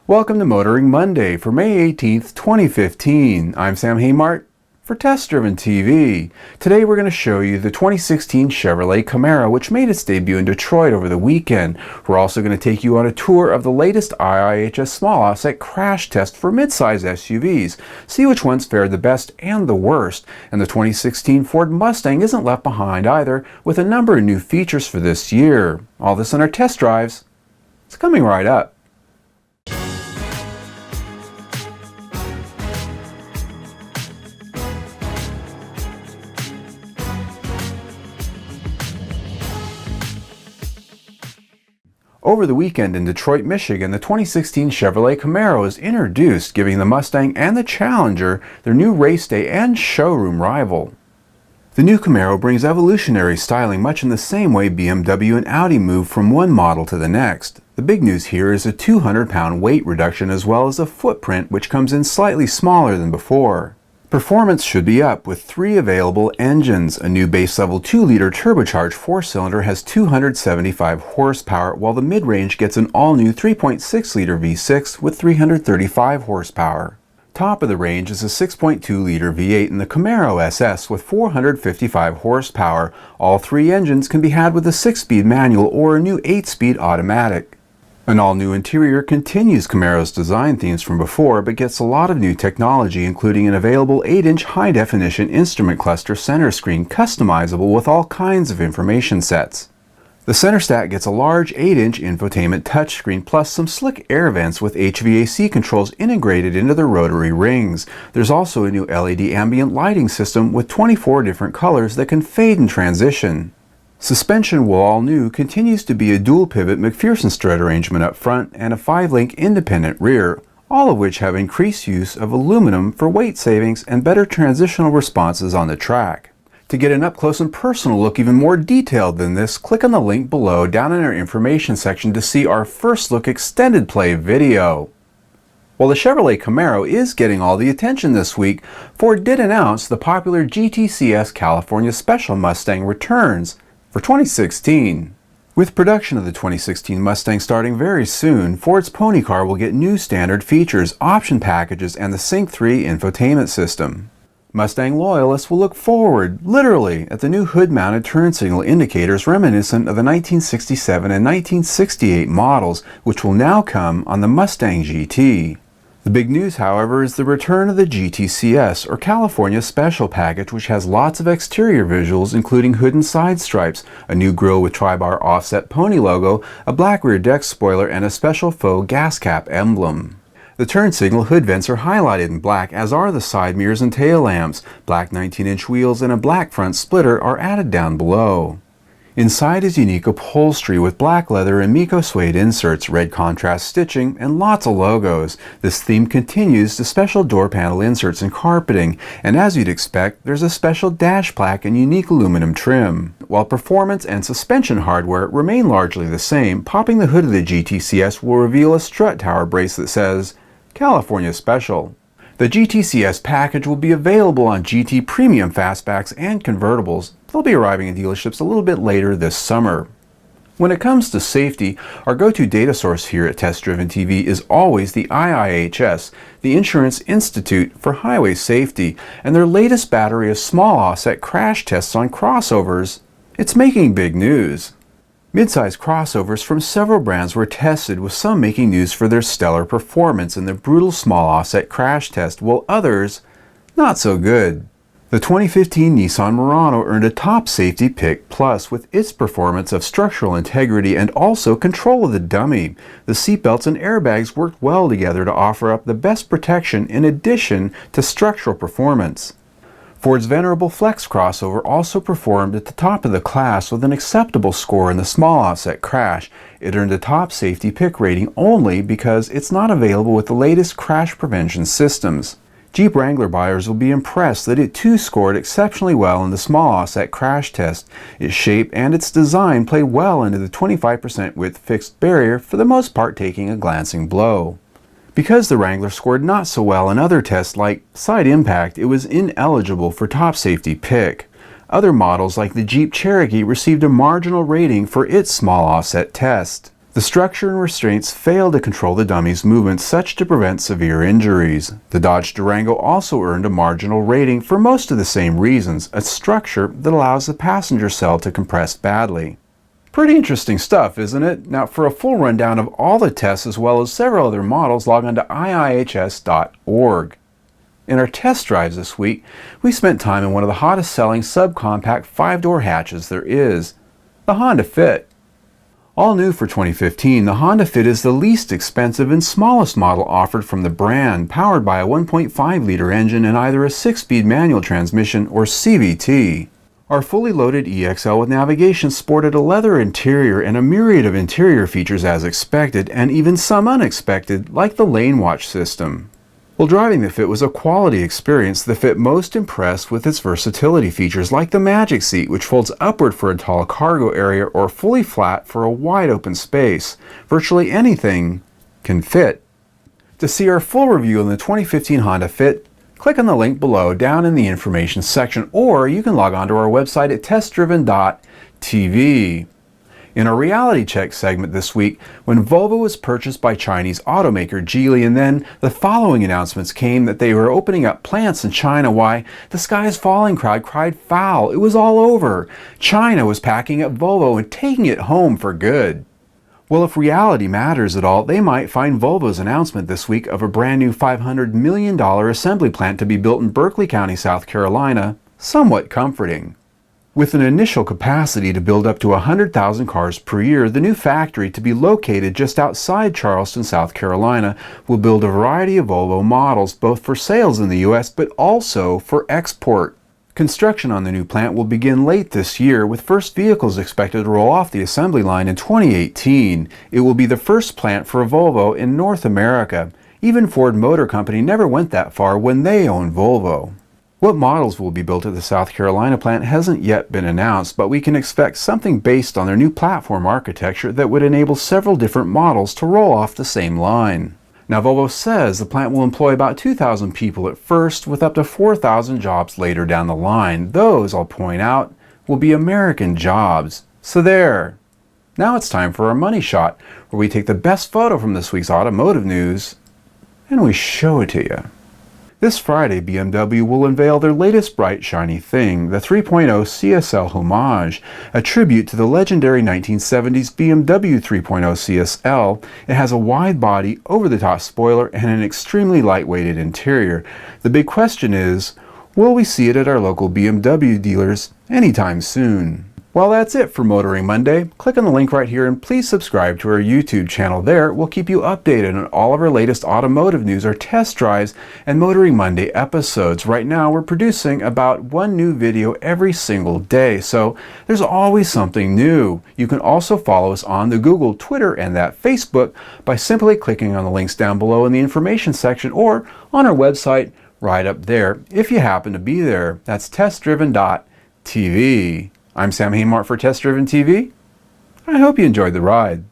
Welcome to Motoring Monday for May 18th, 2015. I'm Sam Haymart for Test Driven TV. Today we're going to show you the 2016 Chevrolet Camaro, which made its debut in Detroit over the weekend. We're also going to take you on a tour of the latest IIHS small offset crash test for midsize SUVs. See which ones fared the best and the worst. And the 2016 Ford Mustang isn't left behind either, with a number of new features for this year. All this in our test drives. It's coming right up. Over the weekend in Detroit, Michigan, the 2016 Chevrolet Camaro is introduced, giving the Mustang and the Challenger their new race day and showroom rival. The new Camaro brings evolutionary styling much in the same way BMW and Audi move from one model to the next. The big news here is a 200-pound weight reduction as well as a footprint which comes in slightly smaller than before. Performance should be up with 3 available engines. A new base level 2-liter turbocharged 4-cylinder has 275 horsepower, while the mid-range gets an all-new 3.6-liter V6 with 335 horsepower. Top of the range is a 6.2-liter V8 in the Camaro SS with 455 horsepower. All 3 engines can be had with a 6-speed manual or a new 8-speed automatic. An all-new interior continues Camaro's design themes from before, but gets a lot of new technology, including an available 8-inch high-definition instrument cluster center screen customizable with all kinds of information sets. The center stack gets a large 8-inch infotainment touchscreen plus some slick air vents with HVAC controls integrated into the rotary rings. There's also a new LED ambient lighting system with 24 different colors that can fade and transition. Suspension, while all new, continues to be a dual-pivot McPherson strut arrangement up front and a 5-link independent rear, all of which have increased use of aluminum for weight savings and better transitional responses on the track. To get an up-close and personal look even more detailed than this, click on the link below down in our information section to see our first look extended play video. While the Chevrolet Camaro is getting all the attention this week, Ford did announce the popular GTCS California Special Mustang returns for 2016. With production of the 2016 Mustang starting very soon, Ford's pony car will get new standard features, option packages, and the Sync 3 infotainment system. Mustang loyalists will look forward, literally, at the new hood-mounted turn signal indicators reminiscent of the 1967 and 1968 models, which will now come on the Mustang GT. The big news, however, is the return of the GTCS, or California Special Package, which has lots of exterior visuals including hood and side stripes, a new grille with tri-bar offset pony logo, a black rear deck spoiler, and a special faux gas cap emblem. The turn signal hood vents are highlighted in black, as are the side mirrors and tail lamps. Black 19-inch wheels and a black front splitter are added down below. Inside is unique upholstery with black leather and Mico suede inserts, red contrast stitching, and lots of logos. This theme continues to special door panel inserts and carpeting, and as you'd expect, there's a special dash plaque and unique aluminum trim. While performance and suspension hardware remain largely the same, popping the hood of the GTCS will reveal a strut tower brace that says, California Special. The GTCS package will be available on GT Premium Fastbacks and convertibles. They'll be arriving in dealerships a little bit later this summer. When it comes to safety, our go-to data source here at Test Driven TV is always the IIHS, the Insurance Institute for Highway Safety, and their latest battery of small offset crash tests on crossovers. It's making big news. Mid-size crossovers from several brands were tested, with some making news for their stellar performance in the brutal small offset crash test, while others, not so good. The 2015 Nissan Murano earned a top safety pick plus with its performance of structural integrity and also control of the dummy. The seatbelts and airbags worked well together to offer up the best protection in addition to structural performance. Ford's venerable Flex crossover also performed at the top of the class with an acceptable score in the small offset crash. It earned a top safety pick rating only because it's not available with the latest crash prevention systems. Jeep Wrangler buyers will be impressed that it too scored exceptionally well in the small offset crash test. Its shape and its design played well into the 25% width fixed barrier, for the most part taking a glancing blow. Because the Wrangler scored not so well in other tests like side impact, it was ineligible for top safety pick. Other models like the Jeep Cherokee received a marginal rating for its small offset test. The structure and restraints failed to control the dummy's movement such to prevent severe injuries. The Dodge Durango also earned a marginal rating for most of the same reasons, a structure that allows the passenger cell to compress badly. Pretty interesting stuff, isn't it? Now, for a full rundown of all the tests as well as several other models, log on to IIHS.org. In our test drives this week, we spent time in one of the hottest selling subcompact 5-door hatches there is, the Honda Fit. All new for 2015, the Honda Fit is the least expensive and smallest model offered from the brand, powered by a 1.5-liter engine and either a 6-speed manual transmission or CVT. Our fully loaded EXL with navigation sported a leather interior and a myriad of interior features as expected, and even some unexpected, like the lane watch system. While driving the Fit was a quality experience, the Fit most impressed with its versatility features like the Magic Seat, which folds upward for a tall cargo area or fully flat for a wide open space. Virtually anything can fit. To see our full review on the 2015 Honda Fit, click on the link below down in the information section, or you can log on to our website at testdriven.tv. In our reality check segment this week, when Volvo was purchased by Chinese automaker Geely, and then the following announcements came that they were opening up plants in China, why, the sky is falling crowd cried foul. It was all over. China was packing up Volvo and taking it home for good. Well, if reality matters at all, they might find Volvo's announcement this week of a brand new $500 million assembly plant to be built in Berkeley County, South Carolina, somewhat comforting. With an initial capacity to build up to 100,000 cars per year, the new factory, to be located just outside Charleston, South Carolina, will build a variety of Volvo models, both for sales in the U.S. but also for export. Construction on the new plant will begin late this year, with first vehicles expected to roll off the assembly line in 2018. It will be the first plant for a Volvo in North America. Even Ford Motor Company never went that far when they owned Volvo. What models will be built at the South Carolina plant hasn't yet been announced, but we can expect something based on their new platform architecture that would enable several different models to roll off the same line. Now, Volvo says the plant will employ about 2,000 people at first, with up to 4,000 jobs later down the line. Those, I'll point out, will be American jobs. So there. Now it's time for our money shot, where we take the best photo from this week's automotive news and we show it to you. This Friday, BMW will unveil their latest bright, shiny thing, the 3.0 CSL Homage, a tribute to the legendary 1970s BMW 3.0 CSL. It has a wide body, over-the-top spoiler, and an extremely lightweighted interior. The big question is, will we see it at our local BMW dealers anytime soon? Well, that's it for Motoring Monday. Click on the link right here and please subscribe to our YouTube channel. There, we'll keep you updated on all of our latest automotive news, our test drives, and Motoring Monday episodes. Right now, we're producing about one new video every single day, so there's always something new. You can also follow us on the Google, Twitter, and that Facebook by simply clicking on the links down below in the information section or on our website right up there if you happen to be there. That's testdriven.tv. I'm Sam Haymart for Test Driven TV. I hope you enjoyed the ride.